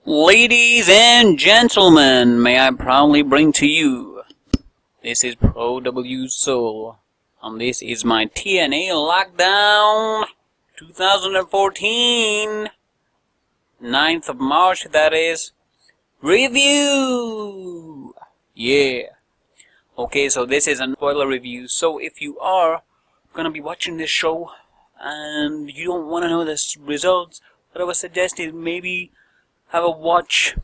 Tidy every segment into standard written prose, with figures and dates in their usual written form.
Ladies and gentlemen, may I proudly bring to you, this is Pro W Soul, and this is my TNA Lockdown 2014, 9th of March, that is, review! Yeah. Okay, so this is a spoiler review, so if you are gonna be watching this show, and you don't want to know the results, what I would suggest is maybe have a watch.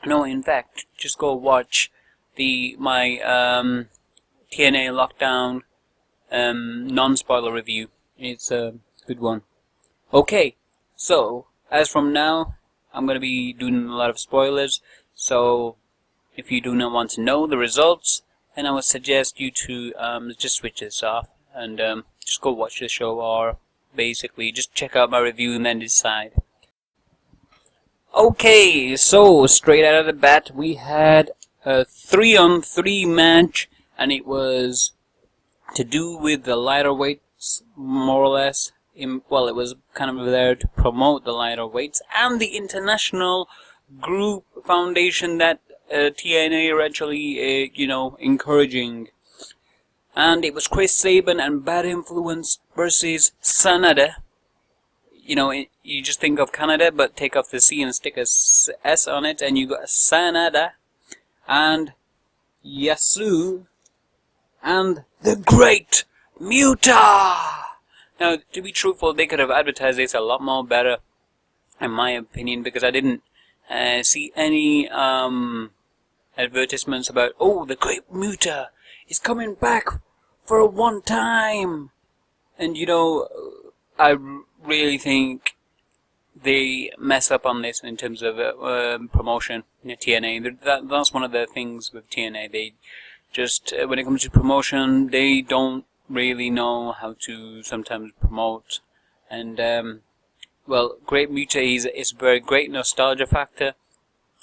No, in fact, just go watch my TNA Lockdown non-spoiler review. It's a good one. Okay, so as from now, I'm gonna be doing a lot of spoilers. So if you do not want to know the results, then I would suggest you to just switch this off and just go watch the show, or basically just check out my review and then decide. Okay, so straight out of the bat, we had a 3-on-3 match, and it was to do with the lighter weights, more or less. Well, it was kind of there to promote the lighter weights and the international group foundation that TNA are actually, encouraging. And it was Chris Sabin and Bad Influence versus Sanada. You know, you just think of Canada, but take off the C and stick a S on it, and you got Sanada, and Yasu, and the Great Muta! Now, to be truthful, they could have advertised this a lot more better, in my opinion, because I didn't see any advertisements about, oh, the Great Muta is coming back for a one time! And, I really think they mess up on this in terms of promotion. TNA, that's one of the things with TNA. They just, when it comes to promotion, they don't really know how to sometimes promote. And well, Great Muta is a very great nostalgia factor.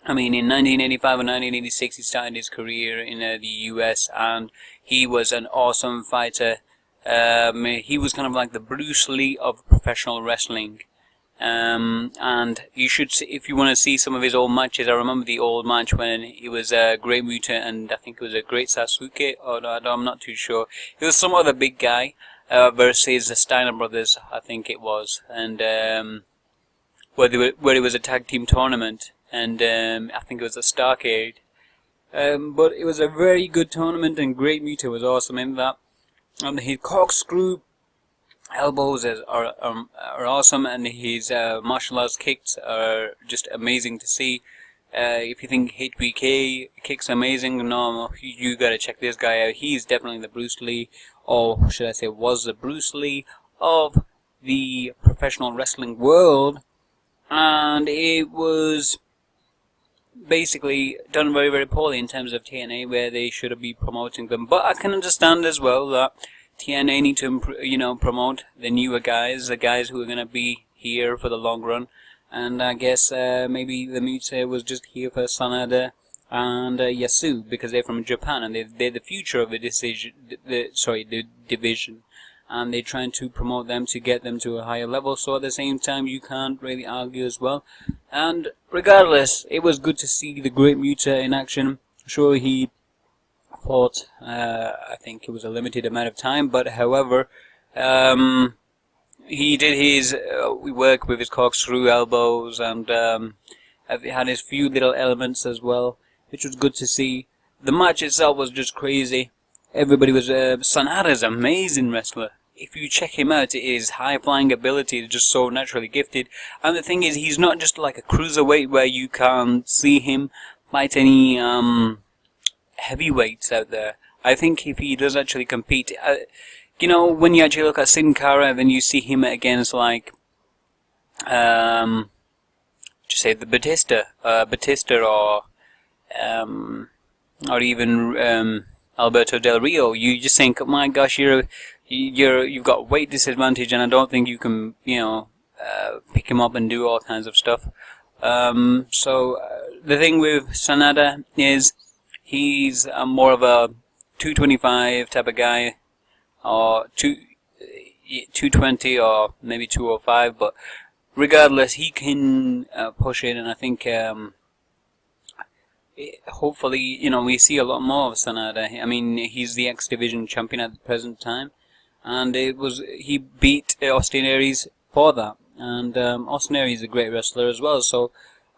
I mean, in 1985 and 1986, he started his career in the US, and he was an awesome fighter. He was kind of like the Bruce Lee of professional wrestling. And you should see, if you want to see some of his old matches. I remember the old match when he was Great Muta and I think it was a Great Sasuke, or no, I'm not too sure. It was some other big guy versus the Steiner brothers, I think it was, and where it was a tag team tournament, and I think it was a Starcade. But it was a very good tournament, and Great Muta was awesome in that. And his corkscrew elbows are awesome, and his martial arts kicks are just amazing to see. If you think HBK kicks amazing, no, you gotta check this guy out. He's definitely the Bruce Lee, or should I say was the Bruce Lee of the professional wrestling world. And it was basically done very, very poorly in terms of TNA, where they should be promoting them. But I can understand as well that TNA need to, promote the newer guys, the guys who are going to be here for the long run. And I guess maybe the Muta was just here for Sanada and Yasu, because they're from Japan, and they're the future of the division. And they're trying to promote them to get them to a higher level, so at the same time you can't really argue as well. And regardless, it was good to see the Great Muta in action. Sure, he fought, I think it was a limited amount of time, but however, he did his work with his corkscrew elbows, and had his few little elements as well, which was good to see. The match itself was just crazy. Everybody was, Sanada's an amazing wrestler. If you check him out, his high-flying ability is just so naturally gifted. And the thing is, he's not just like a cruiserweight where you can't see him fight any heavyweights out there. I think if he does actually compete, when you actually look at Sin Cara, then you see him against like, just say the Batista, or even Alberto Del Rio. You just think, oh my gosh, you've got weight disadvantage, and I don't think you can, pick him up and do all kinds of stuff. So the thing with Sanada is he's more of a 225 type of guy, or 220 or maybe 205, but regardless, he can push it, and I think hopefully, you know, we see a lot more of Sanada. I mean, he's the X Division champion at the present time, and he beat Austin Aries for that, and Austin Aries is a great wrestler as well. So,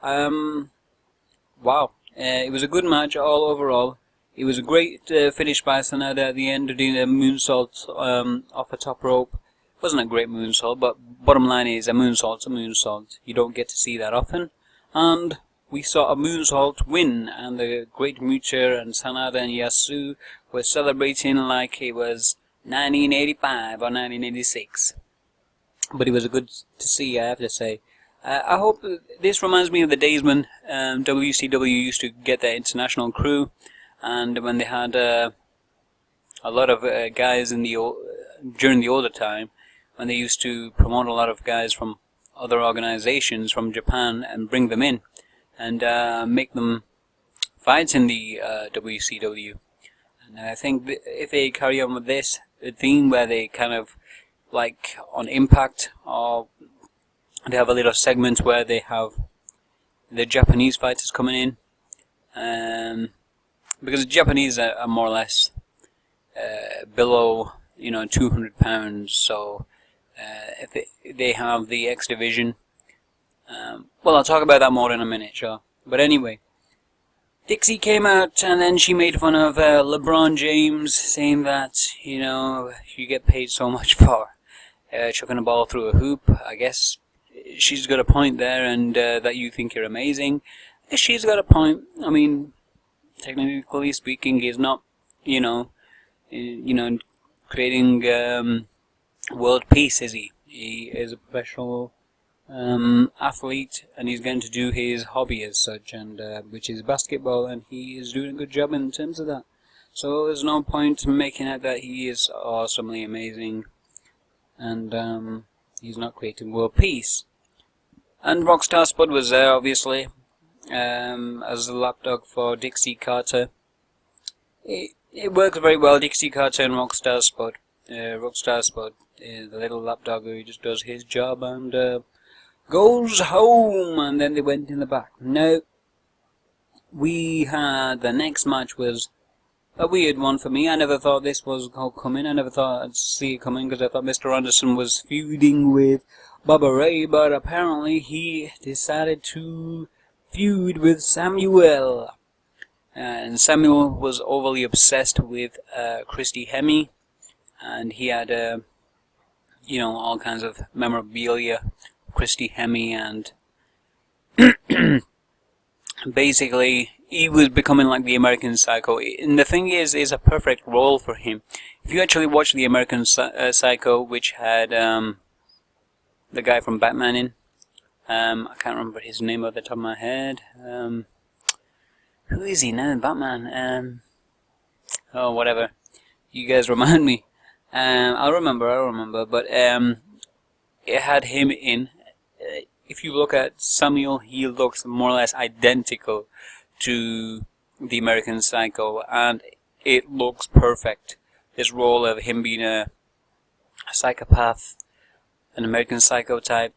wow, it was a good match all overall. It was a great finish by Sanada at the end, doing a moonsault off the top rope. It wasn't a great moonsault, but bottom line is a moonsault's a moonsault. You don't get to see that often, and we saw a moonsault win, and the great Muta and Sanada and Yasu were celebrating like it was 1985 or 1986. But it was good to see, I have to say. I hope this reminds me of the days when WCW used to get their international crew, and when they had a lot of guys in during the older time, when they used to promote a lot of guys from other organizations from Japan and bring them in and make them fight in the WCW. And I think if they carry on with this theme, where they kind of like on Impact, or they have a little segment where they have the Japanese fighters coming in, because the Japanese are more or less below, you know, 200 pounds. So if they have the X Division, well, I'll talk about that more in a minute, sure. But anyway, Dixie came out and then she made fun of LeBron James, saying that, you know, you get paid so much for chucking a ball through a hoop. I guess she's got a point there, and that you think you're amazing. She's got a point. I mean, technically speaking, he's not, you know, creating world peace, is he? He is a professional athlete, and he's going to do his hobby as such, and which is basketball, and he is doing a good job in terms of that. So there's no point making it that he is awesomely amazing, and he's not creating world peace. And Rockstar Spud was there, obviously, as the lapdog for Dixie Carter. It works very well, Dixie Carter and Rockstar Spud. Rockstar Spud is the little lapdog who just does his job and goes home, and then they went in the back. No, we had the next match was a weird one for me. I never thought this was coming. I never thought I'd see it coming, because I thought Mr. Anderson was feuding with Bubba Ray, but apparently he decided to feud with Samuel. And Samuel was overly obsessed with Christy Hemme, and he had, you know, all kinds of memorabilia, Christy Hemme, and basically he was becoming like the American Psycho. And the thing is a perfect role for him. If you actually watch the American Psycho, which had the guy from Batman in, I can't remember his name off the top of my head. Who is he now, Batman? Oh, whatever. You guys remind me. I'll remember. But it had him in. If you look at Samuel, he looks more or less identical to the American Psycho, and it looks perfect. This role of him being a psychopath, an American Psycho type,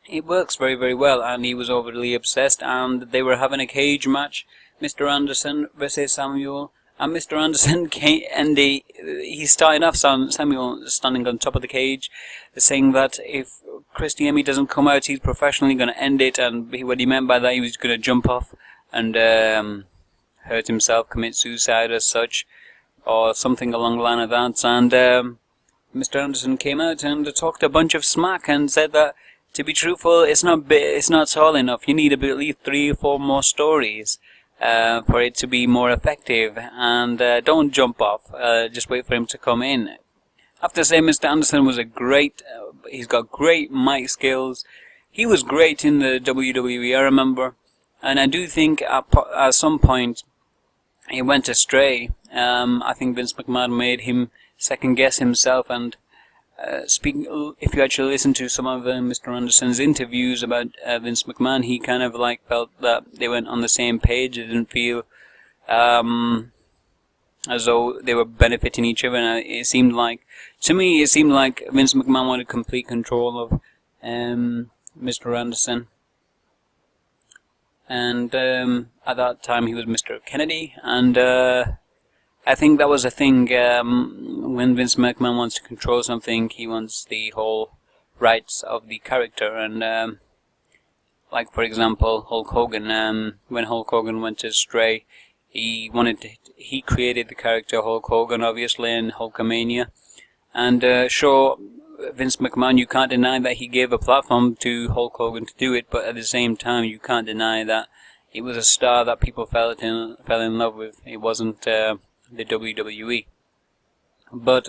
it works very, very well, and he was overly obsessed, and they were having a cage match, Mr. Anderson versus Samuel, and Mr. Anderson came, and he's starting off, Samuel standing on top of the cage, saying that if Christy Hemme doesn't come out, he's professionally going to end it, and what he meant by that, he was going to jump off and hurt himself, commit suicide as such, or something along the line of that, and Mr. Anderson came out and talked a bunch of smack and said that, to be truthful, it's not tall enough. You need at least 3 or 4 more stories for it to be more effective. And don't jump off. Just wait for him to come in. I have to say, Mr. Anderson was he's got great mic skills. He was great in the WWE, I remember. And I do think at some point he went astray. I think Vince McMahon made him second guess himself, and if you actually listen to some of Mr. Anderson's interviews about Vince McMahon, he kind of like felt that they went on the same page. It didn't feel as though they were benefiting each other, and to me, it seemed like Vince McMahon wanted complete control of Mr. Anderson. And at that time he was Mr. Kennedy, and I think that was a thing, when Vince McMahon wants to control something, he wants the whole rights of the character, and like for example Hulk Hogan, when Hulk Hogan went astray, he created the character Hulk Hogan, obviously, in Hulkamania, and sure, Vince McMahon, you can't deny that he gave a platform to Hulk Hogan to do it, but at the same time you can't deny that it was a star that people fell in love with. It wasn't the WWE. But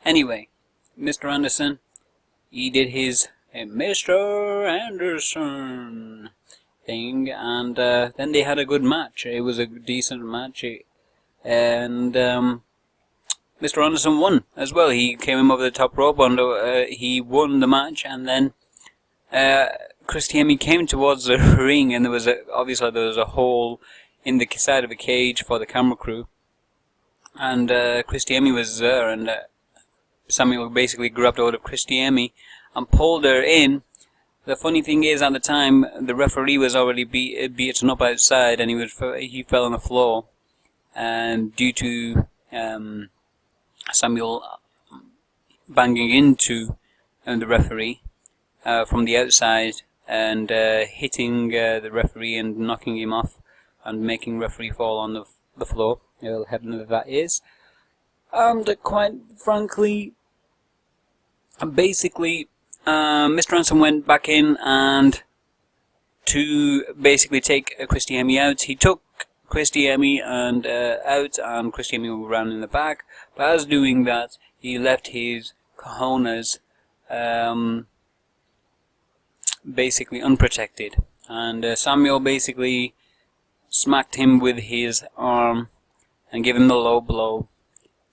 anyway, Mr. Anderson, he did his Mr. Anderson thing, and then they had a good match. It was a decent match, and Mr. Anderson won as well. He came in over the top rope, and he won the match, and then Christiani came towards the ring, and obviously there was a hole in the side of the cage for the camera crew, and Christiani was there, and Samuel basically grabbed hold of Christiani and pulled her in. The funny thing is, at the time, the referee was already beaten up outside, and he fell on the floor, and due to Samuel banging into the referee from the outside, and hitting the referee and knocking him off and making referee fall on the floor. Hell, heaven that is. And quite frankly, basically, Mr. Anderson went back in and to basically take Christiani out. He took Christiani and out, and Christiani ran in the back. But as doing that, he left his cojones basically unprotected, and Samuel basically smacked him with his arm and gave him the low blow.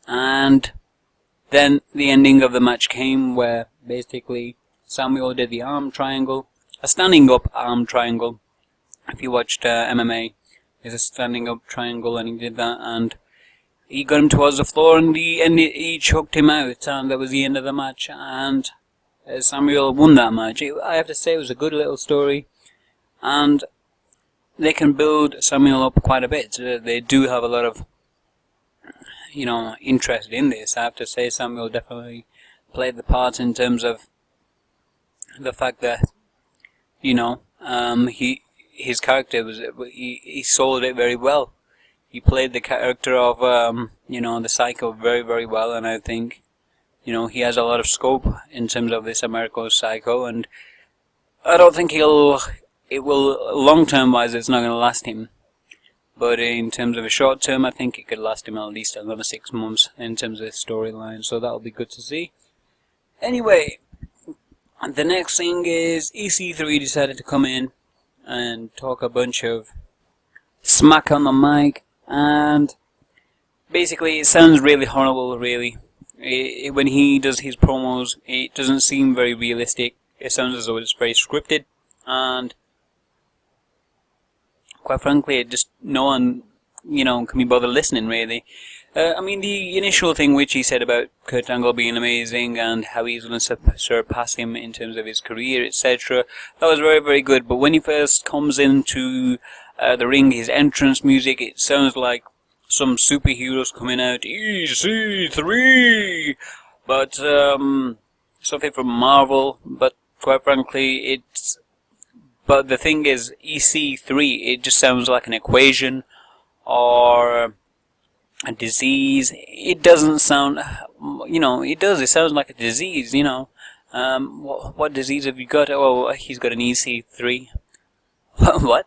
And then the ending of the match came, where basically Samuel did the arm triangle, a standing up arm triangle. If you watched MMA, it's a standing up triangle, and he did that, and he got him towards the floor, and he choked him out, and that was the end of the match. And Samuel won that match. I have to say, it was a good little story, and they can build Samuel up quite a bit. They do have a lot of, interest in this. I have to say, Samuel definitely played the part in terms of the fact that, his character he sold it very well. He played the character of, the Psycho very, very well, and I think, he has a lot of scope in terms of this American Psycho, and I don't think long-term wise, it's not going to last him. But in terms of a short-term, I think it could last him at least another 6 months in terms of the storyline, so that'll be good to see. Anyway, the next thing is EC3 decided to come in and talk a bunch of smack on the mic, and basically it sounds really horrible, really. When he does his promos, it doesn't seem very realistic. It sounds as though it's very scripted, and quite frankly, no one, can be bothered listening, really. The initial thing which he said about Kurt Angle being amazing and how he's going to surpass him in terms of his career, etc., that was very, very good. But when he first comes into the ring, his entrance music, it sounds like some superheroes coming out, EC3, but something from Marvel. But quite frankly, but the thing is, EC3, it just sounds like an equation or a disease. It doesn't sound, it does. It sounds like a disease, What disease have you got? Oh, he's got an EC3. What?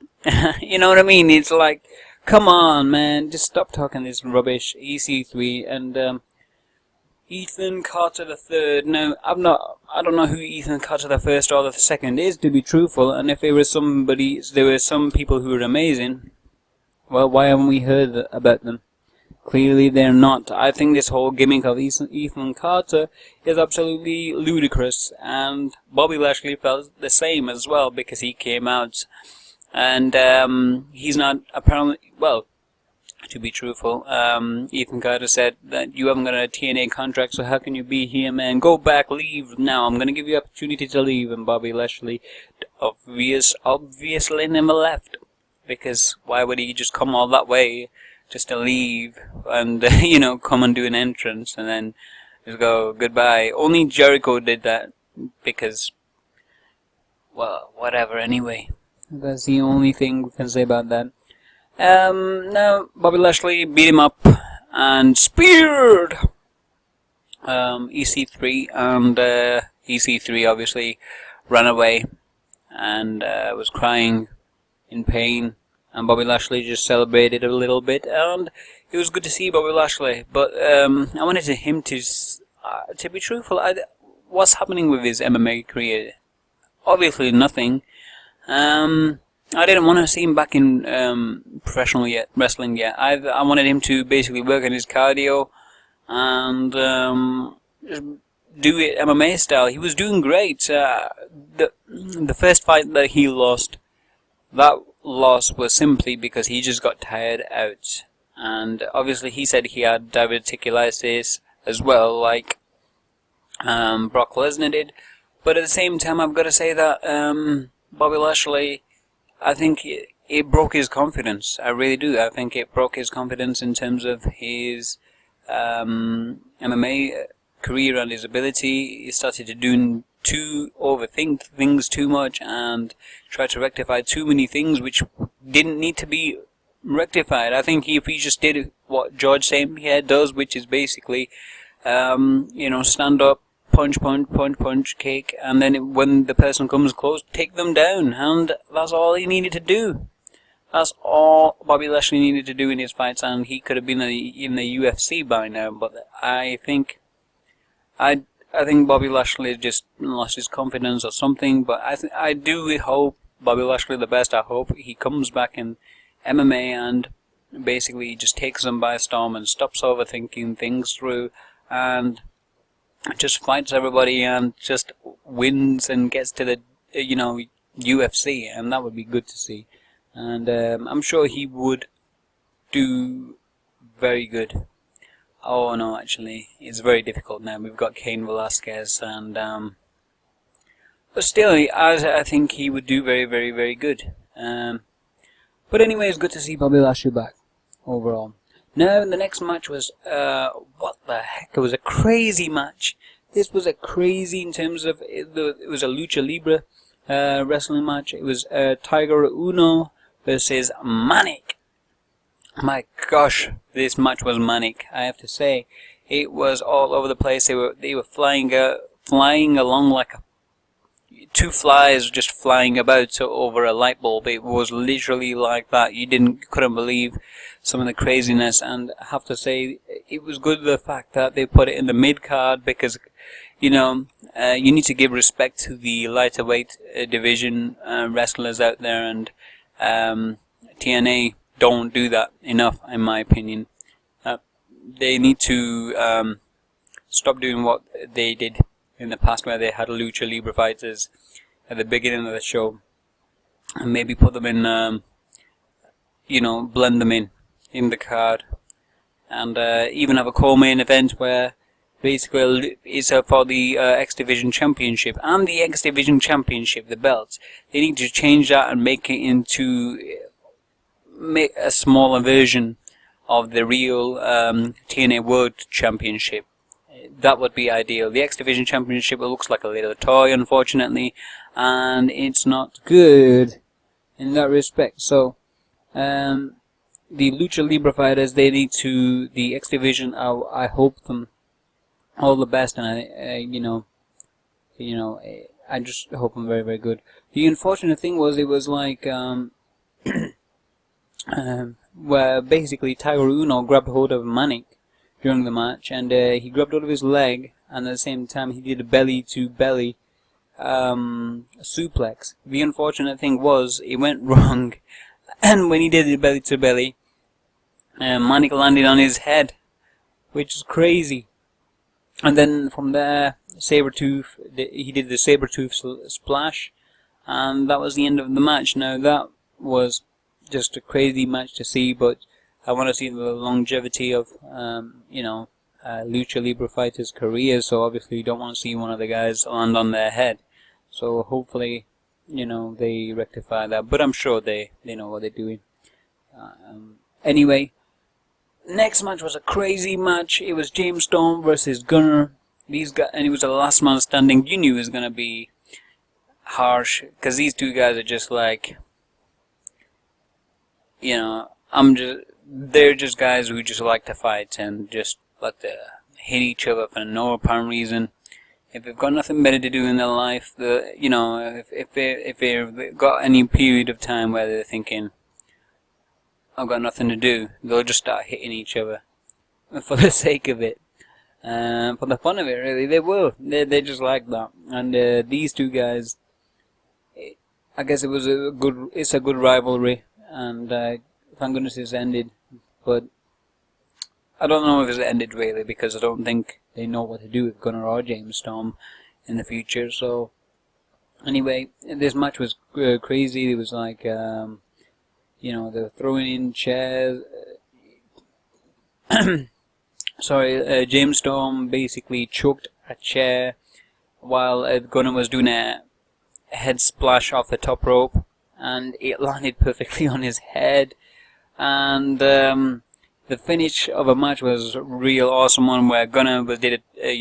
You know what I mean? It's like, come on, man, just stop talking this rubbish. EC3 and Ethan Carter III. Now, I don't know who Ethan Carter the first or the second is, to be truthful. And if there were some people who were amazing, well, why haven't we heard about them? Clearly, they're not. I think this whole gimmick of Ethan Carter is absolutely ludicrous, and Bobby Lashley felt the same as well, because he came out, and he's not apparently, well, to be truthful. Ethan Carter said that you haven't got a TNA contract, so how can you be here, man? Go back, leave now. I'm gonna give you opportunity to leave. And Bobby Lashley obviously never left, because why would he just come all that way just to leave and you know, come and do an entrance and then just go goodbye? Only Jericho did that because, well, whatever. Anyway, that's the only thing we can say about that. Now, Bobby Lashley beat him up and speared EC3, and EC3 obviously ran away and was crying in pain, and Bobby Lashley just celebrated a little bit, and it was good to see Bobby Lashley, but I wanted him to be truthful. What's happening with his MMA career? Obviously nothing. I didn't want to see him back in professional wrestling yet. I wanted him to basically work on his cardio and just do it MMA style. He was doing great. The first fight that he lost, that loss was simply because he just got tired out. And obviously he said he had diverticulitis as well, like Brock Lesnar did. But at the same time, I've got to say that Bobby Lashley, I think it broke his confidence. I really do. I think it broke his confidence in terms of his MMA career and his ability. He started to overthink things too much and try to rectify too many things which didn't need to be rectified. I think if he just did what George St. Pierre does, which is basically, you know, stand up, punch, kick, and then when the person comes close, take them down, and that's all he needed to do. That's all Bobby Lashley needed to do in his fights, and he could have been in the UFC by now. But I think Bobby Lashley just lost his confidence or something. But I do hope Bobby Lashley the best. I hope he comes back in MMA and basically just takes them by storm and stops overthinking things through and just fights everybody and just wins and gets to the UFC, and that would be good to see. And I'm sure he would do very good. Oh no, actually, it's very difficult now. We've got Cain Velasquez, and but still, I think he would do very, very, very good. But anyway, it's good to see Bobby Lashley back overall. Now, the next match was, what the heck, it was a crazy match. This was a crazy in terms of, it was a Lucha Libre wrestling match. It was Tigre Uno versus Manik. My gosh, this match was manic, I have to say. It was all over the place. They were flying along like two flies just flying about over a light bulb. It was literally like that. You couldn't believe some of the craziness, and I have to say it was good the fact that they put it in the mid card, because you need to give respect to the lighter weight division wrestlers out there, and TNA don't do that enough, in my opinion. They need to stop doing what they did in the past, where they had Lucha Libre fighters at the beginning of the show, and maybe put them in, blend them in the card, and even have a co-main event where basically it's for the X Division Championship and the X Division Championship, the belts. They need to change that and make a smaller version of the real TNA World Championship. That would be ideal. The X Division Championship, it looks like a little toy, unfortunately, and it's not good in that respect. So, the Lucha Libre fighters, they need to, the X Division, I hope them all the best, and I just hope them very, very good. The unfortunate thing was, it was like, where basically Tigre Uno grabbed hold of Manik during the match, and he grabbed hold of his leg, and at the same time he did a belly-to-belly suplex. The unfortunate thing was, it went wrong, and when he did the belly-to-belly, Manik landed on his head, which is crazy. And then from there, he did the Sabretooth splash, and that was the end of the match. Now, that was just a crazy match to see, but I want to see the longevity of, you know, lucha libre fighters' careers. So obviously, you don't want to see one of the guys land on their head. So hopefully, you know, they rectify that. But I'm sure they know what they're doing. Anyway, next match was a crazy match. It was James Storm versus Gunner. These guys, and it was the last man standing. You knew it was gonna be harsh because these two guys are just like, you know, they're just guys who just like to fight and just like to hit each other for no apparent reason. If they've got nothing better to do in their life, you know, if they've got any period of time where they're thinking, I've got nothing to do, they'll just start hitting each other for the sake of it. For the fun of it, really, they will. They're just like that. And these two guys, I guess it's a good rivalry, and thank goodness it's ended. But I don't know if it's ended really, because I don't think they know what to do with Gunner or James Storm in the future. So anyway, this match was crazy. It was like, you know, they were throwing in chairs. Sorry, James Storm basically choked a chair while Gunner was doing a head splash off the top rope, and it landed perfectly on his head. And the finish of a match was a real awesome one, where Gunner did a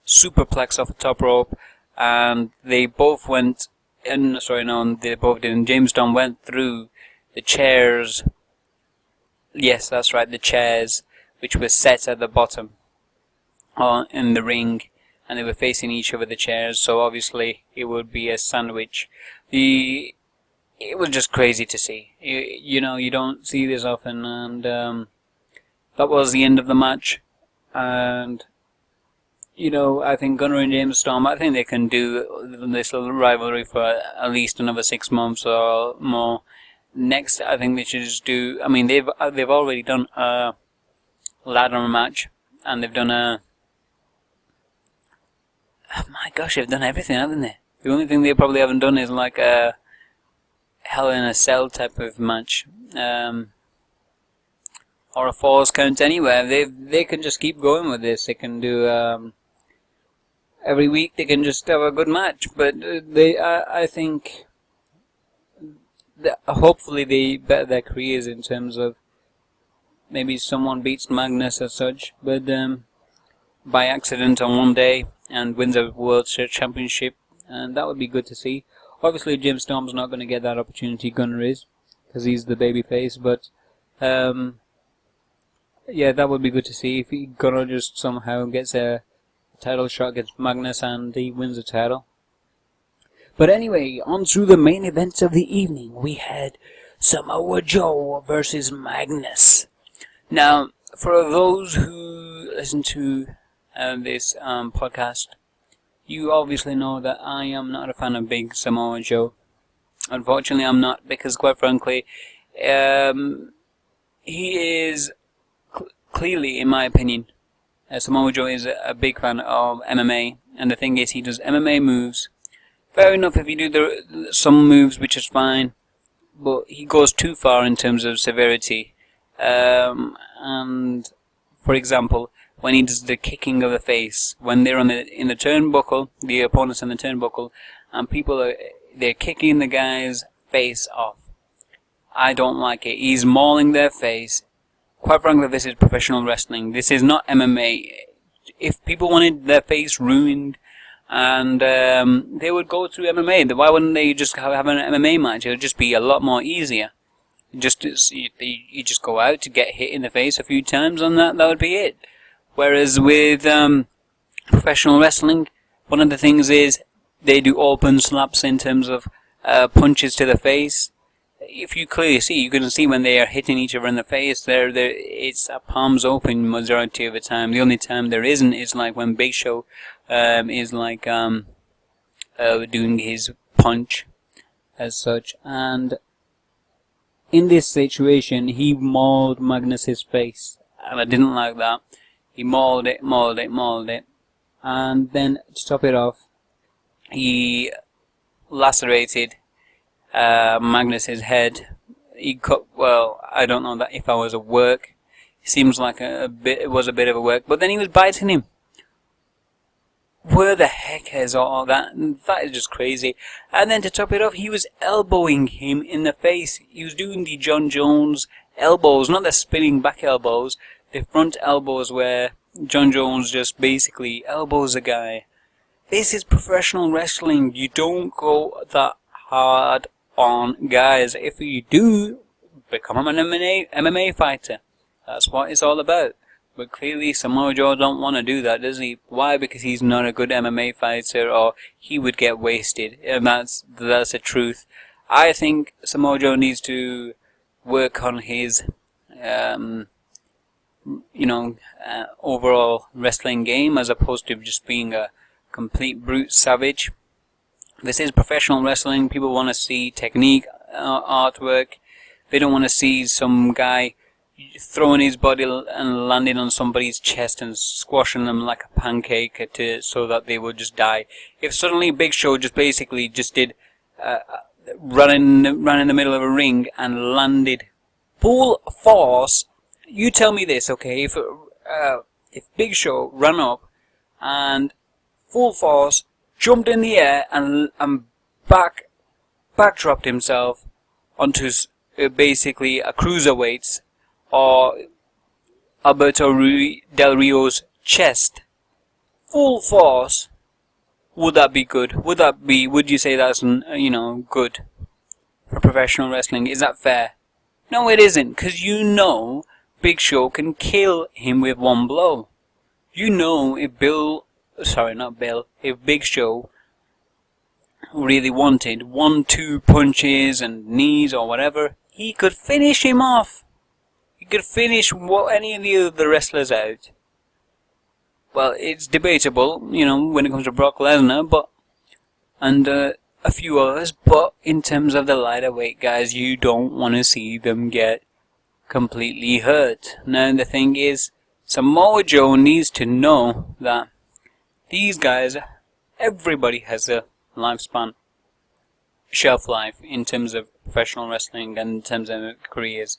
superplex off the top rope, and they both went. They both didn't. James Storm went through the chairs. Yes, that's right, the chairs, which were set at the bottom in the ring, and they were facing each other, the chairs, so obviously it would be a sandwich. It was just crazy to see. You know, you don't see this often, and that was the end of the match. And, you know, I think Gunner and James Storm, I think they can do this little rivalry for at least another 6 months or more. Next, I think they should just do, I mean, they've already done a ladder match, and they've done a, oh my gosh, they've done everything, haven't they? The only thing they probably haven't done is like a Hell in a Cell type of match, or a Falls Count anywhere. They can just keep going with this. They can do every week. They can just have a good match. But I think that hopefully they better their careers in terms of maybe someone beats Magnus as such, but by accident on one day, and wins a World Championship, and that would be good to see. Obviously, Jim Storm's not going to get that opportunity. Gunner is, because he's the babyface. But yeah, that would be good to see if Gunner just somehow gets a title shot against Magnus and he wins the title. But anyway, on to the main events of the evening. We had Samoa Joe versus Magnus. Now, for those who listen to this podcast, you obviously know that I am not a fan of Big Samoa Joe. Unfortunately, I'm not, because quite frankly, he is clearly, in my opinion, Samoa Joe is a big fan of MMA, and the thing is, he does MMA moves. Fair enough if you do some moves, which is fine, but he goes too far in terms of severity. And for example, when he does the kicking of the face, when they're in the turnbuckle, the opponent's in the turnbuckle, and they're kicking the guy's face off. I don't like it. He's mauling their face. Quite frankly, this is professional wrestling. This is not MMA. If people wanted their face ruined, and they would go through MMA, why wouldn't they just have an MMA match? It would just be a lot more easier. You just go out to get hit in the face a few times, and that would be it. Whereas with professional wrestling, one of the things is they do open slaps in terms of punches to the face. If you clearly see, you can see when they are hitting each other in the face, it's palms open majority of the time. The only time there isn't is like when Big Show is like doing his punch as such. And in this situation, he mauled Magnus's face, and I didn't like that. He mauled it, and then to top it off, he lacerated Magnus's head. he cut. Well, I don't know that if I was at work. It seems like it was a bit of a work, but then he was biting him. Where the heck is all that? That is just crazy. And then to top it off, he was elbowing him in the face. He was doing the John Jones elbows, not the spinning back elbows, the front elbows where John Jones just basically elbows a guy. This is professional wrestling. You don't go that hard on guys. If you do, become an MMA fighter. That's what it's all about. But clearly Samoa Joe don't want to do that, does he? Why? Because he's not a good MMA fighter, or he would get wasted. And that's the truth. I think Samoa Joe needs to work on his, overall wrestling game, as opposed to just being a complete brute savage. This is professional wrestling. People want to see technique, artwork. They don't want to see some guy throwing his body and landing on somebody's chest and squashing them like a pancake so that they would just die. If suddenly Big Show just basically did run in the middle of a ring and landed full force, you tell me this, okay? If Big Show ran up and full force jumped in the air and backdropped himself onto basically a cruiserweight, or Alberto Del Rio's chest, full force, would that be good? Would you say that's, good for professional wrestling? Is that fair? No, it isn't, because Big Show can kill him with one blow. If Big Show really wanted 1-2 punches and knees or whatever, he could finish him off. He could finish any of the other wrestlers out. Well, it's debatable, when it comes to Brock Lesnar, and a few others, but in terms of the lighter weight guys, you don't want to see them get completely hurt. Now, the thing is, Samoa Joe needs to know that these guys, everybody has a lifespan, shelf life, in terms of professional wrestling and in terms of careers.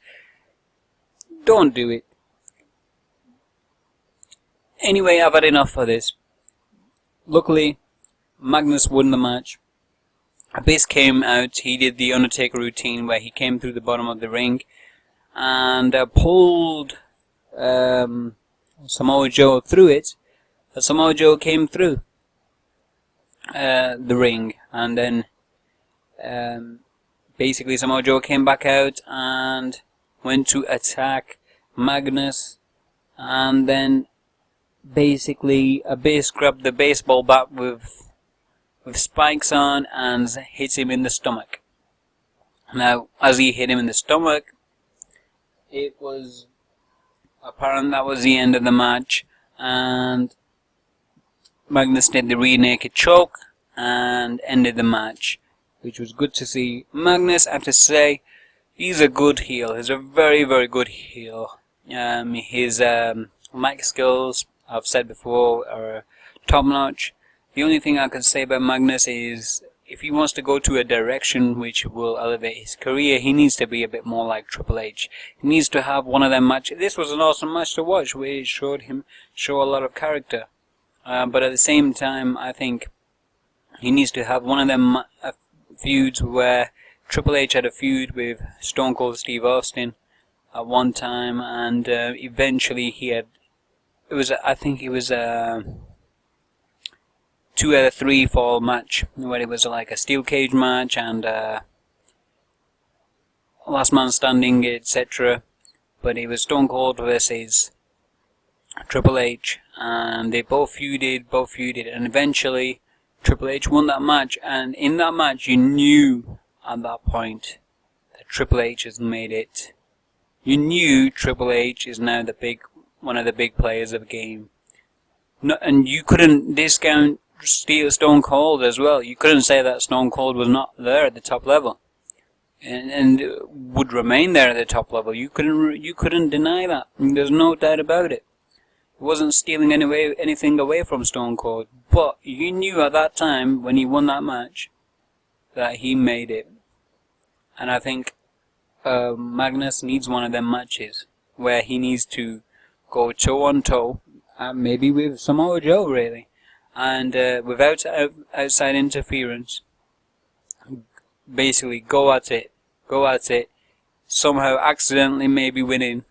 Don't do it. Anyway, I've had enough of this. Luckily, Magnus won the match. Abyss came out. He did the Undertaker routine where he came through the bottom of the ring and pulled Samoa Joe through it. But Samoa Joe came through the ring, and then basically Samoa Joe came back out and went to attack Magnus, and then basically Abyss grabbed the baseball bat with spikes on and hit him in the stomach. Now, as he hit him in the stomach, it was apparent that was the end of the match, and Magnus did the rear naked choke and ended the match, which was good to see. Magnus, I have to say, he's a good heel. He's a very, very good heel. His mic skills, I've said before, are top notch. The only thing I can say about Magnus is, if he wants to go to a direction which will elevate his career, he needs to be a bit more like Triple H. He needs to have one of them matches. This was an awesome match to watch, where it showed him a lot of character. But at the same time, I think he needs to have one of them feuds where Triple H had a feud with Stone Cold Steve Austin at one time, and eventually I think it was a 2 out of 3 fall match, where it was like a steel cage match and last man standing, etc. But it was Stone Cold versus Triple H, and they both feuded, and eventually Triple H won that match. And in that match, you knew at that point that Triple H has made it. You knew Triple H is now one of the big players of the game. No, and you couldn't discount Stone Cold as well. You couldn't say that Stone Cold was not there at the top level, and would remain there at the top level. You couldn't deny that. There's no doubt about it. He wasn't stealing anything away from Stone Cold, but you knew at that time when he won that match that he made it. And I think Magnus needs one of them matches where he needs to go toe on toe, maybe with Samoa Joe, really, and without outside interference. Basically, go at it, somehow accidentally maybe winning,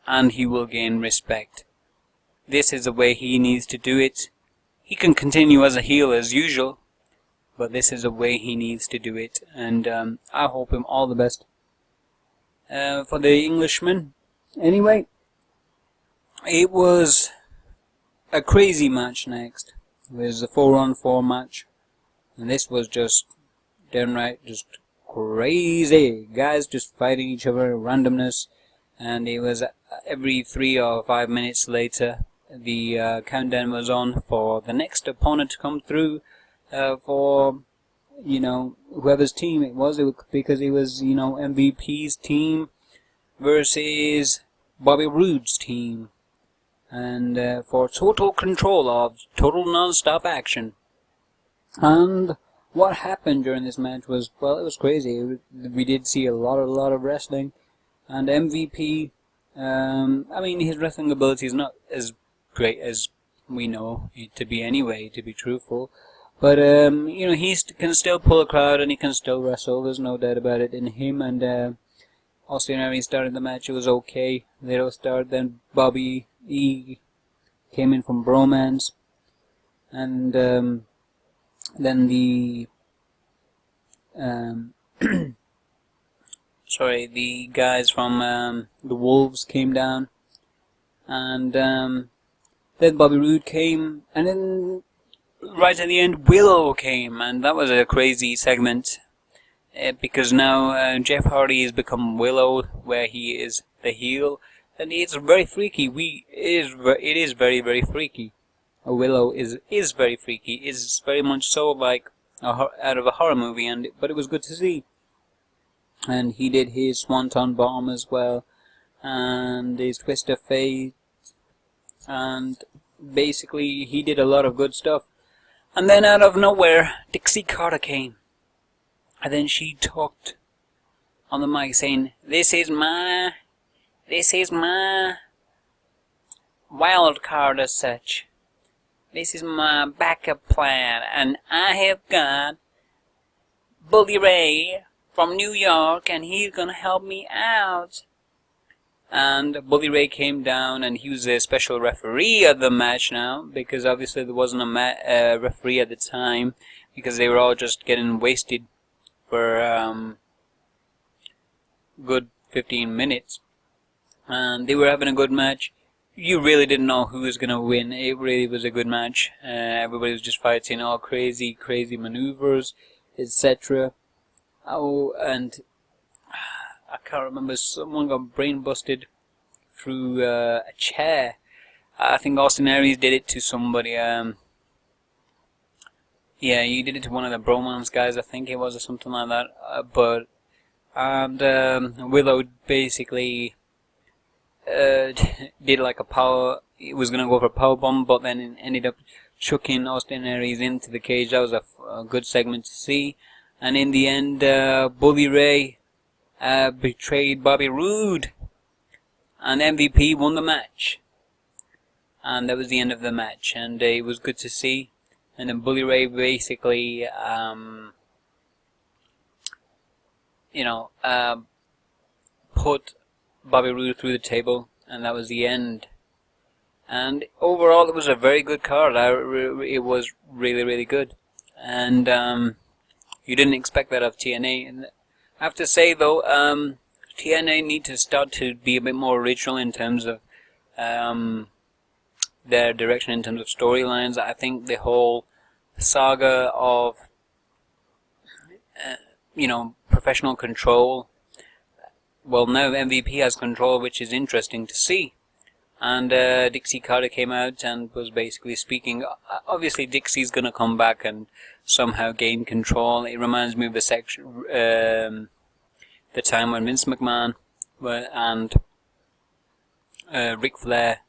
and he will gain respect. This is the way he needs to do it. He can continue as a heel as usual, but this is the way he needs to do it, and I hope him all the best. For the Englishman, anyway, it was a crazy match next. It was a 4-on-4 match, and this was just downright just crazy. Guys just fighting each other, randomness, and it was every 3 or 5 minutes later, the countdown was on for the next opponent to come through for, you know, whoever's team it was, because it was, you know, MVP's team versus Bobby Roode's team, and for total control of total non-stop action. And what happened during this match was, well, it was crazy. We did see a lot of wrestling, and MVP, I mean, his wrestling ability is not as great as we know it to be anyway, to be truthful. But, you know, he can still pull a crowd and he can still wrestle. There's no doubt about it in him. And Austin Aries started the match. It was okay. Little start. Then Bobby E came in from BroMans. And then the sorry, the guys from the Wolves came down. And then Bobby Roode came. And then right at the end, Willow came, and that was a crazy segment, because now Jeff Hardy has become Willow, where he is the heel, and it's very freaky. It is very, very freaky. Willow is very freaky. Is very much so like out of a horror movie, but it was good to see. And he did his Swanton Bomb as well, and his Twist of Fate, and basically he did a lot of good stuff. And then out of nowhere, Dixie Carter came. And then she talked on the mic saying, This is my wild card as such. This is my backup plan. And I have got Bully Ray from New York, and he's gonna help me out. And Bully Ray came down, and he was a special referee of the match now, because obviously there wasn't a referee at the time, because they were all just getting wasted for good 15 minutes. And they were having a good match. You really didn't know who was going to win. It really was a good match. Everybody was just fighting all crazy maneuvers, etc. Oh, and I can't remember, someone got brain busted through a chair. I think Austin Aries did it to somebody. Yeah, he did it to one of the BroMans guys, I think it was, or something like that. And Willow basically did like a power. He was gonna go for a power bomb, but then ended up chucking Austin Aries into the cage. That was a good segment to see. And in the end, Bully Ray betrayed Bobby Roode, and MVP won the match, and that was the end of the match, and it was good to see. And then Bully Ray basically put Bobby Roode through the table, and that was the end. And overall it was a very good card. It was really good, and you didn't expect that of TNA. And I have to say though, TNA need to start to be a bit more original in terms of their direction, in terms of storylines. I think the whole saga of professional control, well, now MVP has control, which is interesting to see. And Dixie Carter came out and was basically speaking. Obviously Dixie's gonna come back and somehow gain control. It reminds me of the time when Vince McMahon and Ric Flair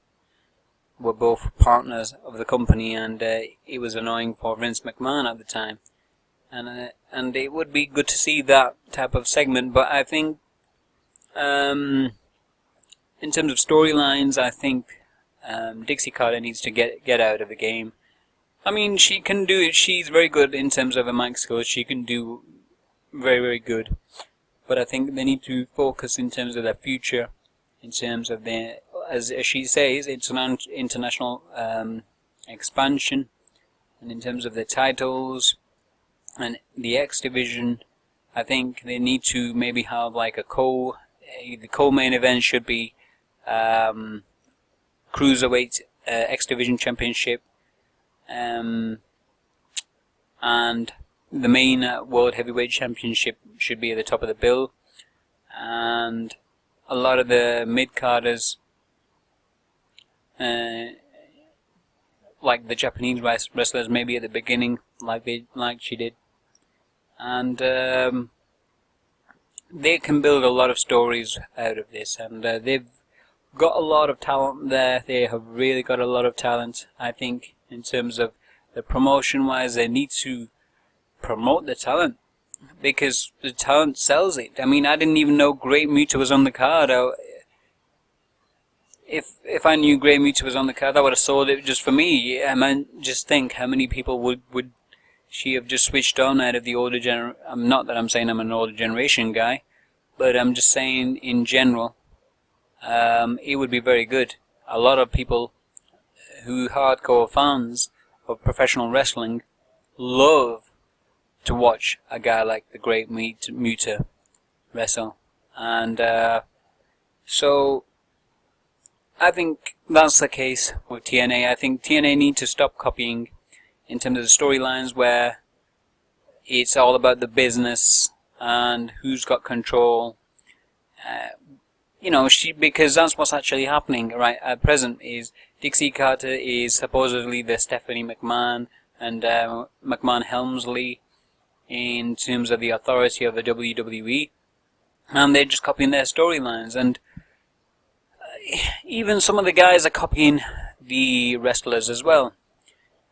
were both partners of the company, and it was annoying for Vince McMahon at the time. And it would be good to see that type of segment, but I think In terms of storylines, I think Dixie Carter needs to get out of the game. I mean, she can do it. She's very good in terms of her mic skills. She can do very, very good. But I think they need to focus in terms of their future, in terms of their, as she says, international expansion, and in terms of the titles and the X division. I think they need to maybe have like the co-main event should be Cruiserweight X Division Championship, and the main World Heavyweight Championship should be at the top of the bill, and a lot of the mid-carders, like the Japanese wrestlers, maybe at the beginning, like she did, and they can build a lot of stories out of this, and they've got a lot of talent there. They have really got a lot of talent. I think in terms of the promotion-wise, they need to promote the talent, because the talent sells it. I mean, I didn't even know Great Muta was on the card. If I knew Great Muta was on the card, I would have sold it just for me. I mean, just think how many people would she have just switched on out of the older generation. Not that I'm saying I'm an older generation guy, but I'm just saying in general, it would be very good. A lot of people who hardcore fans of professional wrestling love to watch a guy like the Great Muta wrestle, and so I think that's the case with TNA. I think TNA need to stop copying in terms of the storylines where it's all about the business and who's got control. Because that's what's actually happening right at present. Is Dixie Carter is supposedly the Stephanie McMahon and McMahon Helmsley in terms of the authority of the WWE, and they're just copying their storylines. And even some of the guys are copying the wrestlers as well.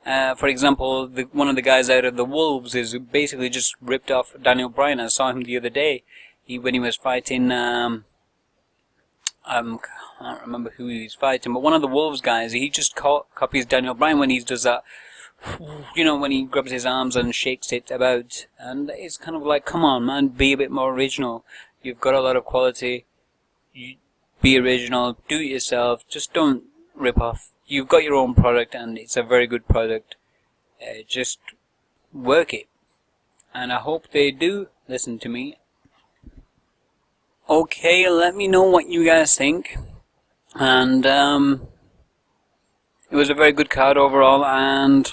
For example, one of the guys out of the Wolves is basically just ripped off Daniel Bryan. I saw him the other day when he was fighting. I can't remember who he was fighting, but one of the Wolves guys, he just copies Daniel Bryan when he does that. When he grabs his arms and shakes it about, and it's kind of like, come on, man, be a bit more original. You've got a lot of quality. Be original. Do it yourself. Just don't rip off. You've got your own product, and it's a very good product. Just work it. And I hope they do listen to me. Okay, let me know what you guys think. And it was a very good card overall, and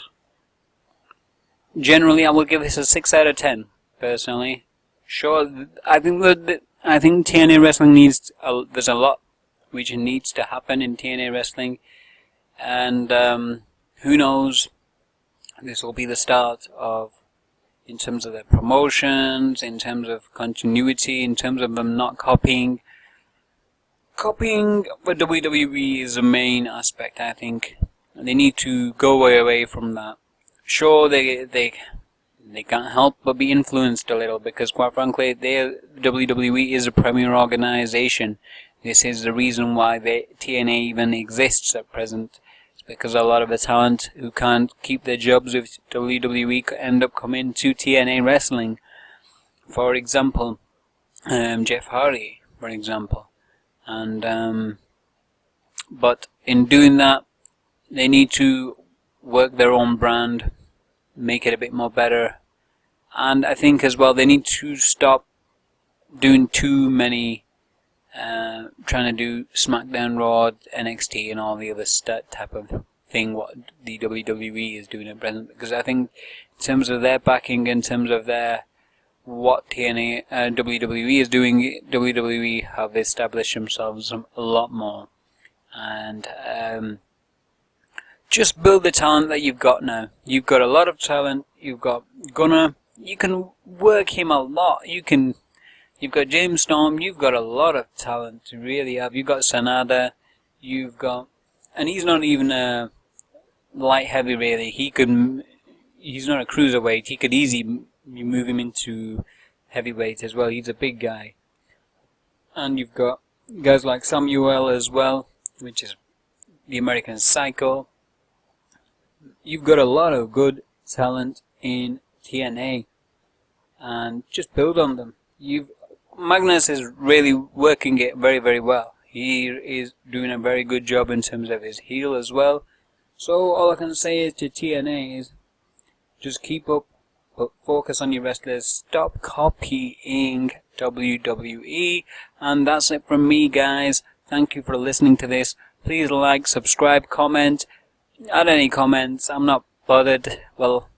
generally I will give this a 6 out of 10, personally. Sure, I think TNA wrestling there's a lot which needs to happen in TNA wrestling, and who knows, this will be the start of, in terms of their promotions, in terms of continuity, in terms of them not copying. Copying the WWE is the main aspect, I think. They need to go away from that. Sure, they can't help but be influenced a little, because quite frankly, WWE is a premier organization. This is the reason why TNA even exists at present. It's because a lot of the talent who can't keep their jobs with WWE end up coming to TNA wrestling. For example, Jeff Hardy, for example. And but in doing that, they need to work their own brand, make it a bit more better, and I think as well they need to stop doing too many, trying to do SmackDown, Raw, NXT, and all the other type of thing what the WWE is doing at present. Because I think in terms of their backing, in terms of what TNA WWE is doing, WWE have established themselves a lot more, and just build the talent that you've got now. You've got a lot of talent. You've got Gunner. You can work him a lot. You've got James Storm. You've got a lot of talent to really have. You've got Sanada. And he's not even a light heavy really. He's not a cruiserweight. He could easily move him into heavyweight as well. He's a big guy. and you've got guys like Samuel as well, which is the American Psycho. You've got a lot of good talent in TNA, and just build on them. Magnus is really working it very, very well. He is doing a very good job in terms of his heel as well. So all I can say is to TNA is just keep up, but focus on your wrestlers. Stop copying WWE. And that's it from me, guys. Thank you for listening to this. Please like, subscribe, comment. Add any comments. I'm not bothered. Well,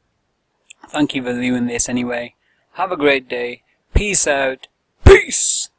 thank you for doing this anyway. Have a great day. Peace out. Peace!